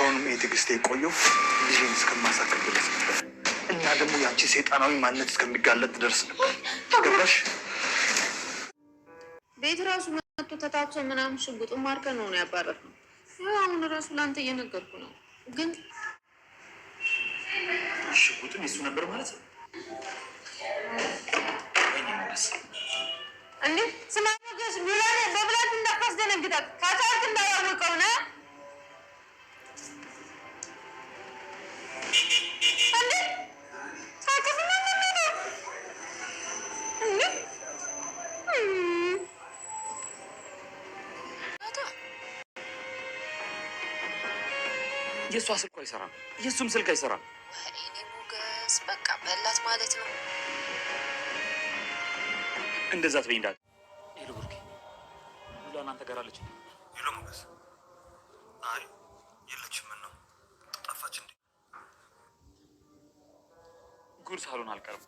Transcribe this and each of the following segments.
እስካሁንም የትዕግስቴ የቆየው ልጄን እስከማሳከም ድረስ ነበር እና ደግሞ ያንቺ ሰይጣናዊ ማንነት እስከሚጋለጥ ድረስ ነበር። ገባሽ? ቤት ራሱ መጥቶ ተታብሶ ምናምን ሽጉጥ ማርከን ነው ያባረርነው። አሁን ራሱ ላንተ እየነገርኩ ነው። ግን ሽጉጥም የሱ ነበር ማለት ነው። እንዴ ስማ ሞገስ ቢላኔ በብላት እንዳታስደነግጣት ካቻልክ እንዳያወቀው ነው። እንዴ ሳይከፍና ነው እንዴ የሷ ስልክ አይሰራም፣ የሱም ስልክ አይሰራም። እኔ ሞገስ በቃ በላት ማለት ነው። እንደዛ ትበይ እንዳት ሄሎ ብሩኬ ሉላ እናንተ ጋር አለች? ሄሎ ሞገስ አይ የለችም። ምን ነው ጠፋች እንዴ? ጉድ ሳልሆን አልቀርም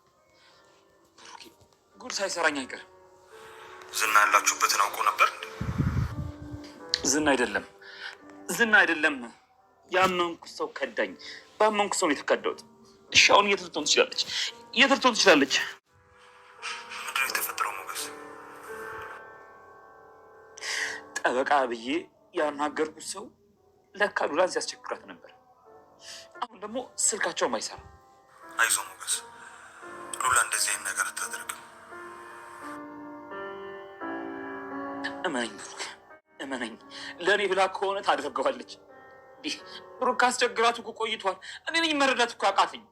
ብሩኬ፣ ጉድ ሳይሰራኝ አይቀርም። ዝና ያላችሁበትን አውቆ ነበር እንዴ? ዝና አይደለም ያመንኩ ሰው ከዳኝ። ባመንኩ ሰው ነው የተከዳሁት። እሺ አሁን የት ልትሆን ትችላለች? ምንድነው የተፈጠረው ሞገስ? ጠበቃ ብዬ ያናገርኩት ሰው ለካ ሉላን ሲያስቸግራት ነበር። አሁን ደግሞ ስልካቸውም አይሰራም። አይዞ ሞገስ፣ ሉላ እንደዚህ አይነት ነገር አታደርግም። እመነኝ፣ ለእኔ ብላ ከሆነ ታደርገዋለች። ብሩክ ካስቸግራቱ እኮ ቆይቷል። እኔ ነኝ መረዳት እኮ አቃተኝ።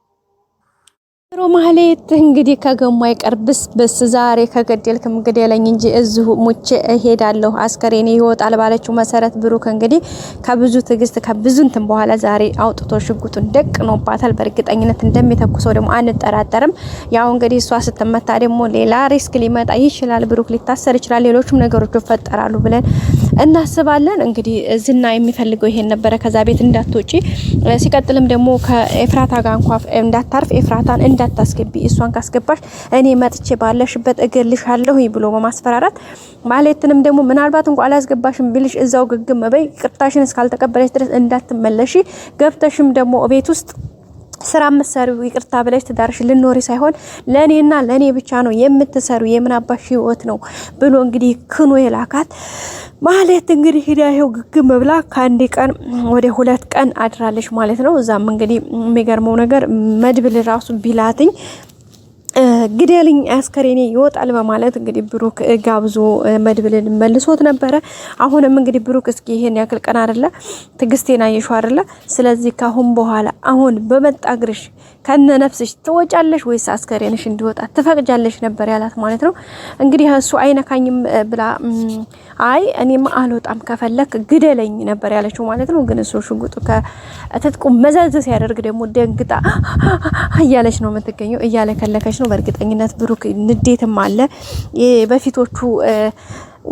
ማህሌት እንግዲህ ከገሙ አይቀርብስ በስ ዛሬ ከገደልክም ግደለኝ እንጂ እዚሁ ሙቼ እሄዳለሁ አስከሬኔ ይወጣል ባለችው መሰረት ብሩክ እንግዲህ ከብዙ ትዕግስት ከብዙ እንትን በኋላ ዛሬ አውጥቶ ሽጉጡን ደቅኖባታል። በእርግጠኝነት እንደሚተኩሰው ደግሞ አንጠራጠርም። ያው እንግዲህ እሷ ስትመታ ደግሞ ሌላ ሪስክ ሊመጣ ይችላል። ብሩክ ሊታሰር ይችላል። ሌሎችም ነገሮች ይፈጠራሉ ብለን እናስባለን። እንግዲህ ዝና የሚፈልገው ይሄን ነበረ፣ ከዛ ቤት እንዳትወጪ። ሲቀጥልም ደግሞ ከኤፍራታ ጋር እንኳን እንዳታርፍ ኤፍራታን እንዳታስገቢ፣ እሷን ካስገባሽ እኔ መጥቼ ባለሽበት እገልሻለሁ ብሎ በማስፈራራት ማለትንም ደግሞ ምናልባት እንኳን አላስገባሽም ቢልሽ እዛው ግግም በይ፣ ቅርታሽን እስካልተቀበለሽ ድረስ እንዳትመለሺ፣ ገብተሽም ደግሞ ቤት ውስጥ ስራ መሰሪው ይቅርታ ብለሽ ትዳርሽ ልኖሪ ሳይሆን ለኔና ለኔ ብቻ ነው የምትሰሩ የምናባሽ ህይወት ነው ብሎ እንግዲህ ክኖ የላካት ማለት እንግዲህ ሂዳው ግግም ብላ ከአንድ ቀን ወደ 2 ቀን አድራለች ማለት ነው። እዛም እንግዲህ የሚገርመው ነገር መድብል ራሱ ቢላትኝ ግደልኝ አስከሬኔ ይወጣል በማለት እንግዲህ ብሩክ ጋብዞ መድብልን መልሶት ነበረ። አሁንም እንግዲህ ብሩክ እስኪ ይሄን ያክል ቀን አይደለ ትግስቴና ይሽው አይደለ፣ ስለዚህ ካሁን በኋላ አሁን በመጣ ግርሽ ከነ ነፍስሽ ትወጫለሽ ወይስ አስከሬንሽ እንዲወጣ ትፈቅጃለሽ ነበር ያላት ማለት ነው። እንግዲህ እሱ አይነካኝም ብላ አይ እኔማ አልወጣም ከፈለክ ግደለኝ ነበር ያለችው ማለት ነው። ግን እሱ ሽጉጡ ከትጥቁ መዘዝ ሲያደርግ ደግሞ ደንግጣ እያለች ነው የምትገኘው፣ እያለከለከች ነው። በእርግጠኝነት ብሩክ ንዴትም አለ። በፊቶቹ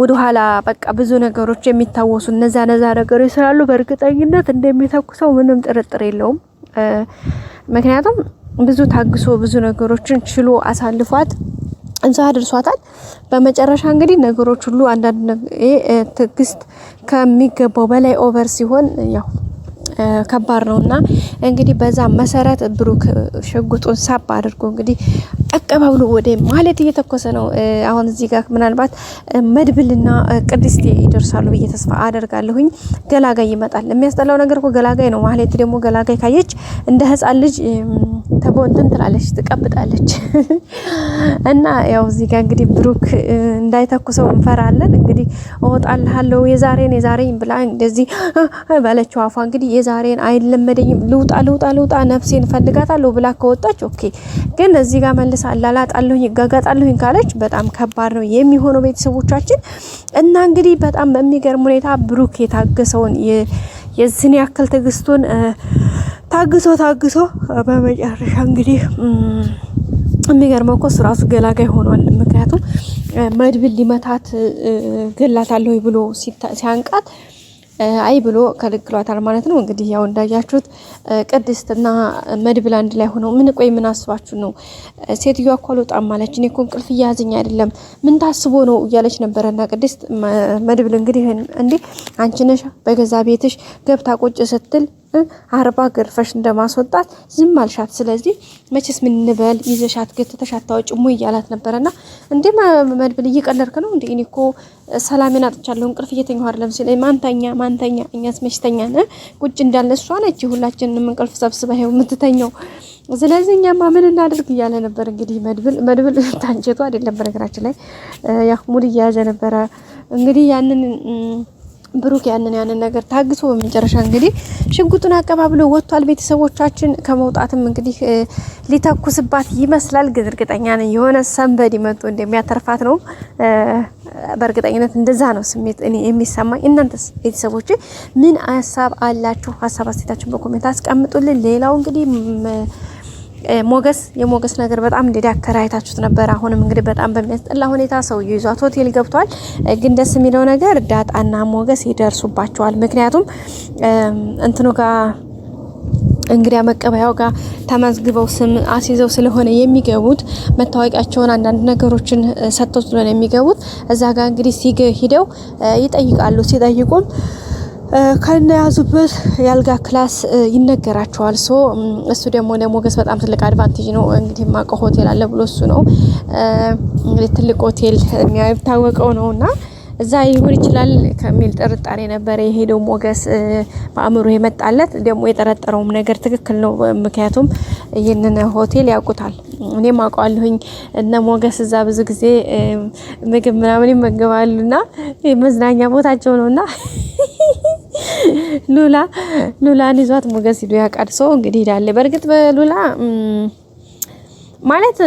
ወደ ኋላ በቃ ብዙ ነገሮች የሚታወሱ እነዛ ነገሮች ስላሉ በእርግጠኝነት እንደሚተኩሰው ምንም ጥርጥር የለውም። ምክንያቱም ብዙ ታግሶ ብዙ ነገሮችን ችሎ አሳልፏት እንዛ አድርሷታል። በመጨረሻ እንግዲህ ነገሮች ሁሉ አንዳንድ ትግስት ከሚገባው በላይ ኦቨር ሲሆን ያው ከባድ ነውና እንግዲህ በዛ መሰረት ብሩክ ሽጉጡን ሳብ አድርጎ እንግዲህ አቀባብሎ ወደ ማለት እየተኮሰ ነው። አሁን እዚህ ጋር ምናልባት መድብልና ቅድስት ይደርሳሉ ብዬ ተስፋ አደርጋለሁኝ። ገላጋይ ይመጣል። የሚያስጠላው ነገር እኮ ገላጋይ ነው። ማለት ደግሞ ገላጋይ ካየች እንደ ህፃን ልጅ ተቦንተን ትላለች፣ ትቀብጣለች። እና ያው እዚህ ጋር እንግዲህ ብሩክ እንዳይተኩሰው እንፈራለን። እንግዲህ እወጣልሃለሁ የዛሬን ብላ እንደዚህ ባለችው አፏ እንግዲህ የዛሬን አይለመደኝም ልውጣ ነፍሴን ፈልጋታለሁ ብላ ከወጣች ኦኬ። ግን እዚህ ጋር መልሳ አላላጣለሁኝ ይጋጋጣለሁኝ ካለች በጣም ከባድ ነው የሚሆነው ቤተሰቦቻችን። እና እንግዲህ በጣም በሚገርም ሁኔታ ብሩክ የታገሰውን የዝን ያክል ትግስቱን ታግሶ በመጨረሻ እንግዲህ የሚገርመው እኮ ራሱ ገላጋይ ሆኗል። ምክንያቱም መድብል ሊመታት ገላታለሁ ብሎ ሲያንቃት አይ ብሎ ከልክሏታል ማለት ነው። እንግዲህ ያው እንዳያችሁት ቅድስትና መድብል አንድ ላይ ሆነው ምን አስባችሁ ነው ሴትዮዋ እኮ አልወጣም ማለች፣ እኔ እኮ እንቅልፍ እያያዘኝ አይደለም ምን ታስቦ ነው እያለች ነበርና ቅድስት መድብል እንግዲህ እንዴ አንቺ ነሽ በገዛ ቤትሽ ገብታ ቁጭ ስትል አርባ ገርፈሽ እንደማስወጣት ዝም አልሻት። ስለዚህ መቼስ ምን እንበል ይዘሻት ገተተሻት ታወጭሙ እያላት ነበርና እንዴ መድብል እየቀለድክ ነው እንዴ? እኔ እኮ ሰላሜን አጥቻለሁ እንቅልፍ እየተኛሁ አይደለም ሲለኝ ማንተኛ እኛስ መሽተኛን ቁጭ እንዳለ እሷ ነች ሁላችንንም እንቅልፍ ሰብስባ ይኸው የምትተኛው። ስለዚህ እኛማ ምን እናድርግ እያለ ነበር እንግዲህ መድብል ታንጀቱ አይደለም በነገራችን ላይ ያው ሙድ እየያዘ ነበረ እንግዲህ ያንን ብሩክ ያንን ነገር ታግሶ በመጨረሻ እንግዲህ ሽጉጡን አቀባብሎ ወጥቷል። ቤተሰቦቻችን ከመውጣትም እንግዲህ ሊተኩስባት ይመስላል። ግን እርግጠኛ ነኝ የሆነ ሰንበዲ መጥቶ እንደሚያተርፋት ነው። በእርግጠኝነት እንደዛ ነው ስሜት እኔ የሚሰማኝ። እናንተስ ቤተሰቦች ምን ሀሳብ አላችሁ? ሀሳብ አስተያየታችሁን በኮሜንት አስቀምጡልን። ሌላው እንግዲህ የሞገስ ነገር በጣም እንደዳከረ አይታችሁት ነበር። አሁንም እንግዲህ በጣም በሚያስጠላ ሁኔታ ሰውዬው ይዟት ሆቴል ገብቷል። ግን ደስ የሚለው ነገር ዳጣና ሞገስ ይደርሱባቸዋል። ምክንያቱም እንትኑ ጋር እንግዲያ መቀበያው ጋር ተመዝግበው ስም አስይዘው ስለሆነ የሚገቡት መታወቂያቸውን አንዳንድ ነገሮችን ሰጥተው ስለሆነ የሚገቡት እዛ ጋር እንግዲህ ሂደው ይጠይቃሉ። ሲጠይቁም ከነያዙበት ያልጋ ክላስ ይነገራቸዋል። እሱ ደግሞ ለሞገስ በጣም ትልቅ አድቫንቴጅ ነው። እንግዲህ ማቆ ሆቴል አለ ብሎ እሱ ነው እንግዲህ ትልቅ ሆቴል የሚታወቀው ነውና እዛ ይሆን ይችላል ከሚል ጥርጣሬ ነበር የሄደው ሞገስ በአእምሮ የመጣለት። ደግሞ የጠረጠረውም ነገር ትክክል ነው። ምክንያቱም ይህንን ሆቴል ያውቁታል። እኔም አውቀዋለሁኝ እነ ሞገስ እዛ ብዙ ጊዜ ምግብ ምናምን ይመገባሉና መዝናኛ ቦታቸው ነውና ሉላን ይዟት ሞገስ ሂዶ ያቃድሶ እንግዲህ ዳለ በርግጥ በሉላ ማለት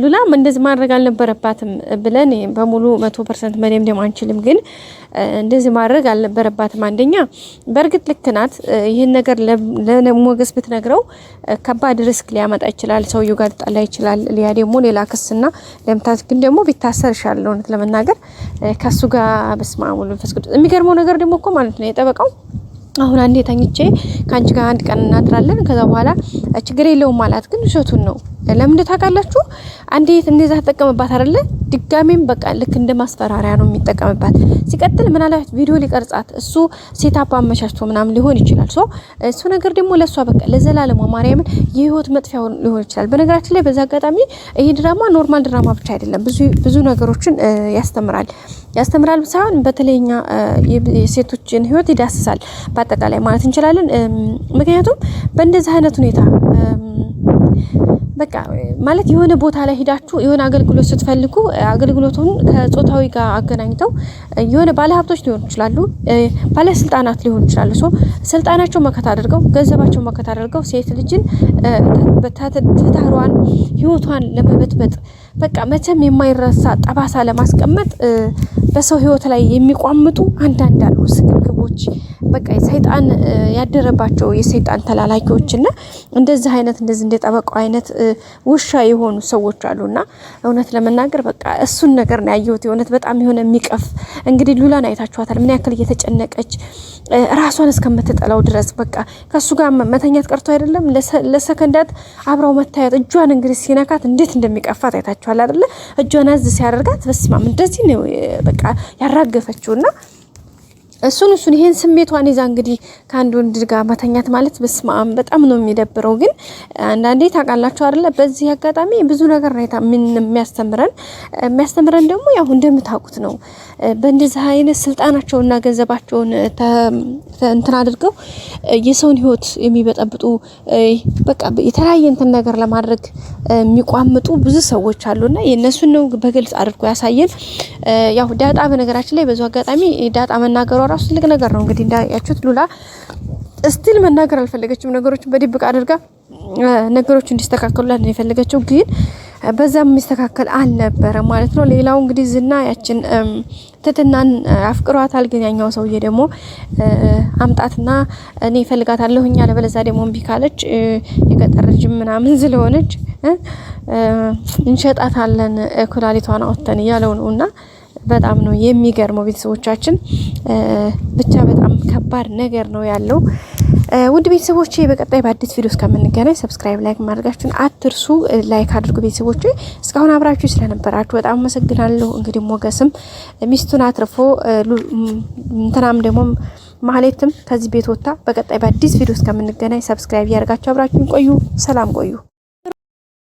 ሉላም እንደዚህ ማድረግ አልነበረባትም ብለን በሙሉ 100% መደምደም አንችልም። ግን እንደዚህ ማድረግ አልነበረባትም። አንደኛ በርግጥ ልክ ናት። ይሄን ነገር ለሞገስ ብትነግረው ከባድ ሪስክ ሊያመጣ ይችላል። ሰውየው ጋር ጣላ ይችላል። ሊያ ደግሞ ሌላ ክስና ለምታት ግን ደግሞ ቢታሰር ይሻላል። እውነት ለመናገር ከሱ ጋር በስማሙ ለፈስ ቅዱስ የሚገርመው ነገር ደግሞ እኮ ማለት ነው የጠበቃው አሁን አንዴ ተኝቼ ካንቺ ጋር አንድ ቀን እናድራለን ከዛ በኋላ ችግር የለውም ማለት ግን እሸቱን ነው። ለምን ታውቃላችሁ? አንዴ እንደዛ ተጠቀመባት አይደለ? ድጋሜም በቃ ልክ እንደ ማስፈራሪያ ነው የሚጠቀምባት። ሲቀጥል ምናልባት ቪዲዮ ሊቀርጻት እሱ ሴታፕ አመቻችቶ ምናምን ሊሆን ይችላል። እሱ ነገር ደግሞ ለሷ በቃ ለዘላለም ማርያምን የህይወት መጥፊያው ሊሆን ይችላል። በነገራችን ላይ በዛ አጋጣሚ ይሄ ድራማ ኖርማል ድራማ ብቻ አይደለም፣ ብዙ ነገሮችን ያስተምራል ሳይሆን በተለይኛ የሴቶችን ህይወት ይዳስሳል በአጠቃላይ ማለት እንችላለን። ምክንያቱም በእንደዚህ አይነት ሁኔታ በቃ ማለት የሆነ ቦታ ላይ ሄዳችሁ የሆነ አገልግሎት ስትፈልጉ አገልግሎቱን ከጾታዊ ጋር አገናኝተው የሆነ ባለሀብቶች ሊሆኑ ይችላሉ፣ ባለስልጣናት ሊሆኑ ይችላሉ። ስልጣናቸው መከታ አድርገው ገንዘባቸው መከታ አድርገው ሴት ልጅን ትዳሯን ህይወቷን ለመበጥበጥ በቃ መቼም የማይረሳ ጠባሳ ለማስቀመጥ በሰው ህይወት ላይ የሚቋምጡ አንዳንድ አሉ ስግብግቦች፣ በቃ ሰይጣን ያደረባቸው የሰይጣን ተላላኪዎችና እንደዚህ እንደ ጠበቃው አይነት ውሻ የሆኑ ሰዎች አሉና እውነት ለመናገር በቃ እሱን ነገር ነው ያየሁት። የእውነት በጣም የሆነ የሚቀፍ እንግዲህ ሉላን አይታችኋታል ምን ያክል እየተጨነቀች ራሷን እስከምትጠላው ድረስ በቃ ከሱ ጋር መተኛት ቀርቶ አይደለም ለሰከንዳት አብራው መታየት እጇን እንግዲህ ሲነካት እንዴት እንደሚቀፋት አይታችኋል አይደለ? እጇን አዝ ሲያደርጋት በስማም እንደዚህ ነው በቃ ያራገፈችውና እሱን ይሄን ስሜቷን ይዛ እንግዲህ ከአንድ ወንድ ጋር መተኛት ማለት በስማም በጣም ነው የሚደብረው። ግን አንዳንዴ ታውቃላችሁ አይደለ? በዚህ አጋጣሚ ብዙ ነገር ነው ምን የሚያስተምረን ደግሞ ያው እንደምታውቁት ነው። በእንደዚህ አይነት ስልጣናቸውና ገንዘባቸውን እንትን አድርገው የሰውን ህይወት የሚበጠብጡ በቃ የተለያየ እንትን ነገር ለማድረግ የሚቋምጡ ብዙ ሰዎች አሉና የነሱን ነው በግልጽ አድርጎ ያሳየን። ያው ዳጣ በነገራችን ላይ በዛው አጋጣሚ ዳጣ መናገሯ ራሱ ትልቅ ነገር ነው። እንግዲህ እንዳያችሁት ሉላ ስቲል መናገር አልፈለገችም። ነገሮችን በድብቅ አድርጋ ነገሮች እንዲስተካከሉላት ነው የፈለገችው። ግን በዛም የሚስተካከል አልነበረ ማለት ነው። ሌላው እንግዲህ ዝና ያችን ትትናን አፍቅሯታል። ግን ያኛው ሰውዬ ደግሞ አምጣትና እኔ እፈልጋታለሁኝ አለበለዚያ ደግሞ እምቢ ካለች የገጠር ልጅ ምናምን ስለሆነች እንሸጣታለን ኩላሊቷን አወጥተን እያለው ነውና በጣም ነው የሚገርመው። ቤተሰቦቻችን ብቻ በጣም ከባድ ነገር ነው ያለው። ውድ ቤተሰቦቼ በቀጣይ በአዲስ ቪዲዮ እስከምንገናኝ ሰብስክራይብ፣ ላይክ ማድረጋችሁን አትርሱ። ላይክ አድርጉ ቤተሰቦቼ። እስካሁን አብራችሁ ስለነበራችሁ በጣም አመሰግናለሁ። እንግዲህ ሞገስም ሚስቱን አትርፎ እንትናም ደግሞ ማህሌትም ከዚህ ቤት ወጣ። በቀጣይ በአዲስ ቪዲዮ እስከምንገናኝ ሰብስክራይብ ያደርጋችሁ አብራችሁን ቆዩ። ሰላም ቆዩ።